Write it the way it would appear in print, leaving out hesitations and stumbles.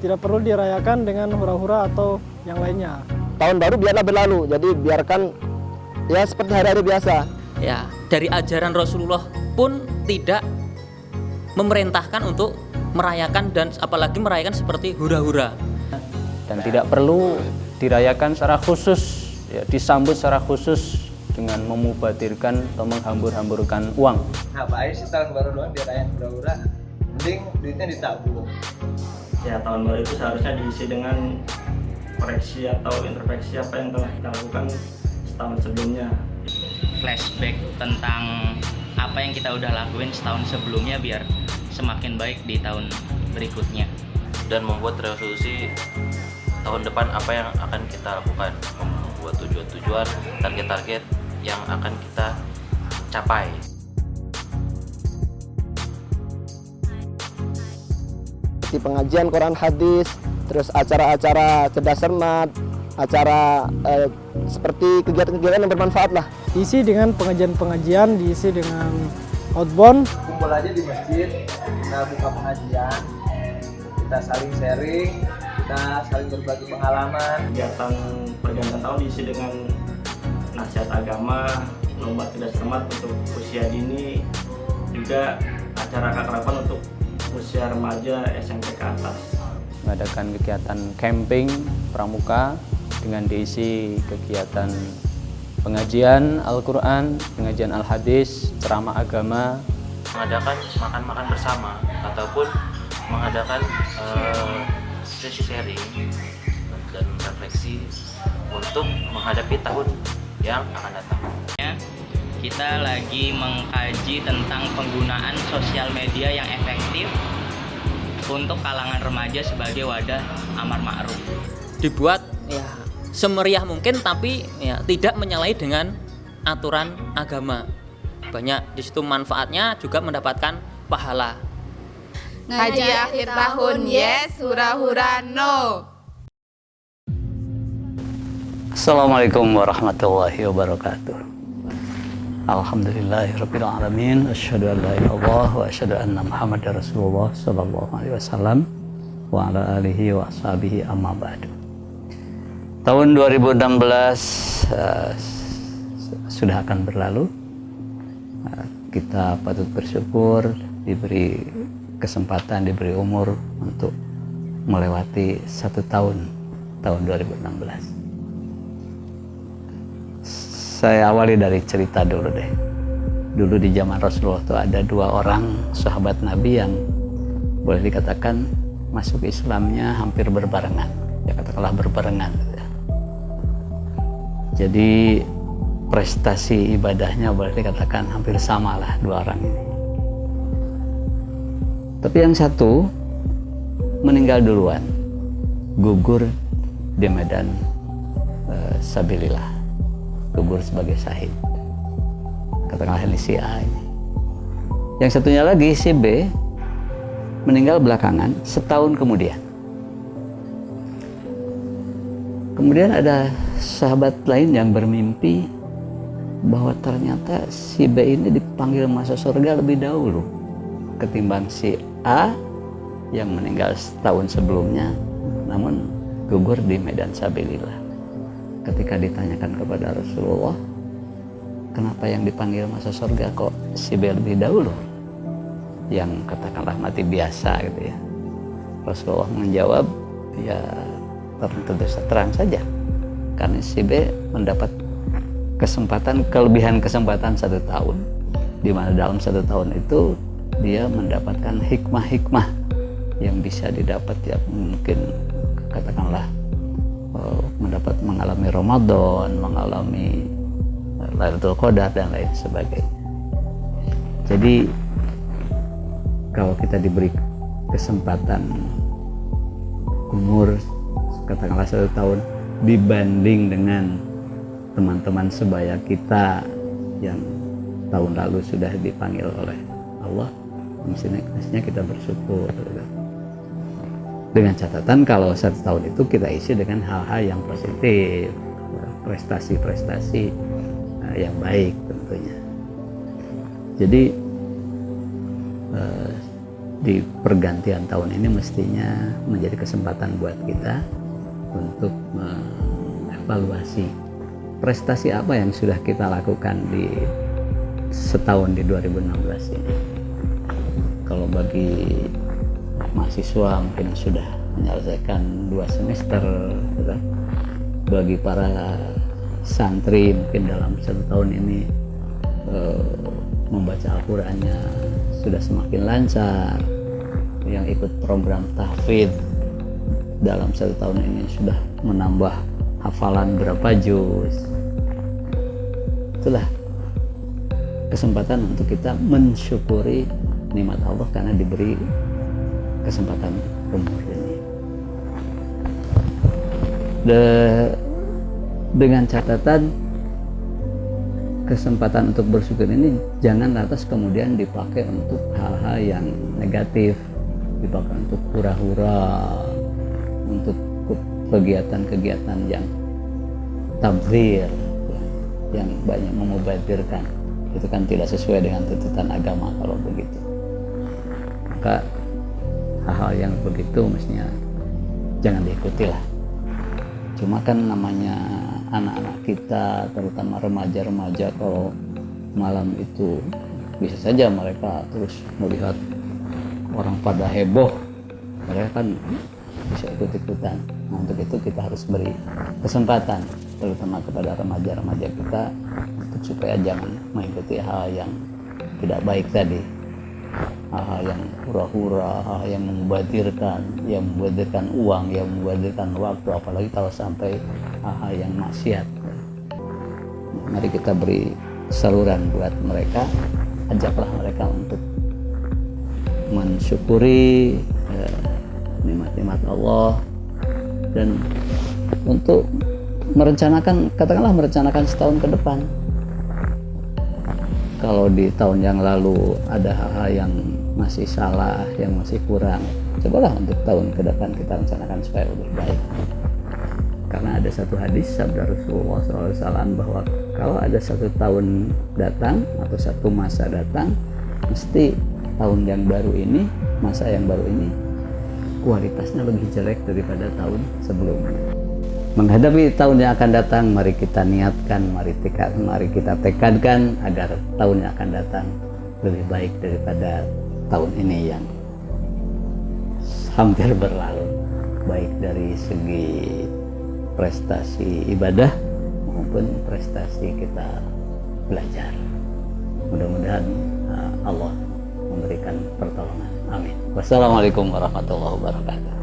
Tidak perlu dirayakan dengan hura-hura atau yang lainnya. Tahun baru biarlah berlalu, jadi biarkan ya seperti hari-hari biasa. Ya, dari ajaran Rasulullah pun tidak memerintahkan untuk merayakan dan apalagi merayakan seperti hura-hura. Dan tidak perlu dirayakan secara khusus, ya, disambut secara khusus dengan memubadirkan atau menghambur-hamburkan uang. Ngapain sih tahun baru doang dirayain hura-hura? Mending duitnya ditabung. Ya, tahun baru itu seharusnya diisi dengan koreksi atau introspeksi apa yang telah kita lakukan setahun sebelumnya. Flashback tentang apa yang kita udah lakuin setahun sebelumnya biar semakin baik di tahun berikutnya. Dan membuat resolusi tahun depan apa yang akan kita lakukan, membuat tujuan-tujuan, target-target yang akan kita capai. Di pengajian Quran hadis, terus acara-acara cerdas cermat, acara seperti kegiatan-kegiatan yang bermanfaat lah. Diisi dengan pengajian-pengajian, diisi dengan outbound. Kumpul aja di masjid, kita buka pengajian, kita saling sharing, kita saling berbagi pengalaman. Kegiatan pergantian tahun diisi dengan nasihat agama, lomba cerdas cermat untuk usia dini, juga acara keakraban untuk usia remaja SMP ke atas. Mengadakan kegiatan camping pramuka dengan diisi kegiatan pengajian Al-Quran, pengajian Al-Hadis, ceramah agama. Mengadakan makan-makan bersama ataupun mengadakan sesi sharing dan refleksi untuk menghadapi tahun yang akan datang. Kita lagi mengkaji tentang penggunaan sosial media yang efektif untuk kalangan remaja sebagai wadah amar ma'ruf. Dibuat ya semeriah mungkin tapi ya tidak menyalahi dengan aturan agama. Banyak di situ manfaatnya, juga mendapatkan pahala. Ngaji akhir tahun yes, hura-hura no. Assalamualaikum warahmatullahi wabarakatuh. Alhamdulillahirabbil alamin, asyhadu an la ilaha illallah wa asyhadu anna Muhammadar Rasulullah sallallahu alaihi wasallam wa ala alihi wa sahbihi amma ba'du. Tahun 2016 sudah akan berlalu. Kita patut bersyukur diberi kesempatan, diberi umur untuk melewati satu tahun 2016. Saya awali dari cerita dulu deh. Dulu di zaman Rasulullah itu ada dua orang sahabat Nabi yang boleh dikatakan masuk Islamnya hampir berbarengan. Ya katakanlah berbarengan. Jadi prestasi ibadahnya boleh dikatakan hampir sama lah dua orang ini. Tapi yang satu meninggal duluan, gugur di medan sabilillah, gugur sebagai syahid. Katakanlah ini si A ini. Yang satunya lagi si B meninggal belakangan setahun kemudian. Kemudian ada sahabat lain yang bermimpi bahwa ternyata si B ini dipanggil masuk surga lebih dahulu ketimbang si A yang meninggal setahun sebelumnya namun gugur di medan sabilillah. Ketika ditanyakan kepada Rasulullah, kenapa yang dipanggil masuk surga kok si B lebih dahulu, yang katakanlah mati biasa gitu ya. Rasulullah menjawab, ya tentu terang saja, karena si B mendapat kelebihan kesempatan 1 tahun, di mana dalam 1 tahun itu dia mendapatkan hikmah-hikmah yang bisa didapat, ya mungkin katakanlah mengalami Ramadan, mengalami Lailatul Qadar dan lain sebagainya. Jadi kalau kita diberi kesempatan umur katakanlah 1 tahun dibanding dengan teman-teman sebaya kita yang tahun lalu sudah dipanggil oleh Allah, mestinya kita bersyukur. Dengan catatan kalau 1 tahun itu kita isi dengan hal-hal yang positif, prestasi-prestasi yang baik tentunya. Jadi di pergantian tahun ini mestinya menjadi kesempatan buat kita untuk mengevaluasi prestasi apa yang sudah kita lakukan di setahun di 2016 ini. Kalau bagi mahasiswa mungkin sudah menyelesaikan 2 semester, gitu. Bagi para santri mungkin dalam 1 tahun ini membaca Al-Qur'annya sudah semakin lancar, yang ikut program tahfidz dalam 1 tahun ini sudah menambah hafalan berapa juz. Itulah kesempatan untuk kita mensyukuri nikmat Allah karena diberi kesempatan umur ini. Dengan catatan kesempatan untuk bersyukur ini jangan lantas kemudian dipakai untuk hal-hal yang negatif, dipakai untuk hura-hura, untuk kegiatan-kegiatan yang tabdzir, yang banyak memubadirkan. Itu kan tidak sesuai dengan tuntutan agama kalau begitu. Maka hal-hal yang begitu mestinya jangan diikuti lah. Cuma kan namanya anak-anak kita, terutama remaja-remaja, kalau malam itu bisa saja mereka terus melihat orang pada heboh, mereka kan bisa ikut-ikutan. Nah, untuk itu kita harus beri kesempatan terutama kepada remaja-remaja kita untuk supaya jangan mengikuti hal yang tidak baik tadi, hal-hal yang hura-hura, hal yang membadirkan uang, yang membadirkan waktu, apalagi kalau sampai hal-hal yang maksiat. Mari kita beri saluran buat mereka, ajaklah mereka untuk mensyukuri nikmat-nikmat Allah dan untuk merencanakan, katakanlah merencanakan setahun ke depan. Kalau di tahun yang lalu ada hal-hal yang masih salah, yang masih kurang, cobalah untuk tahun ke depan kita rencanakan supaya lebih baik. Karena ada satu hadis sabda Rasulullah SAW bahwa kalau ada 1 tahun datang atau 1 masa datang, mesti tahun yang baru ini, masa yang baru ini kualitasnya lebih jelek daripada tahun sebelumnya. Menghadapi tahun yang akan datang, mari kita niatkan, mari kita tekadkan agar tahun yang akan datang lebih baik daripada tahun ini yang hampir berlalu, baik dari segi prestasi ibadah maupun prestasi kita belajar. Mudah-mudahan Allah memberikan pertolongan. Amin. Wassalamualaikum warahmatullahi wabarakatuh.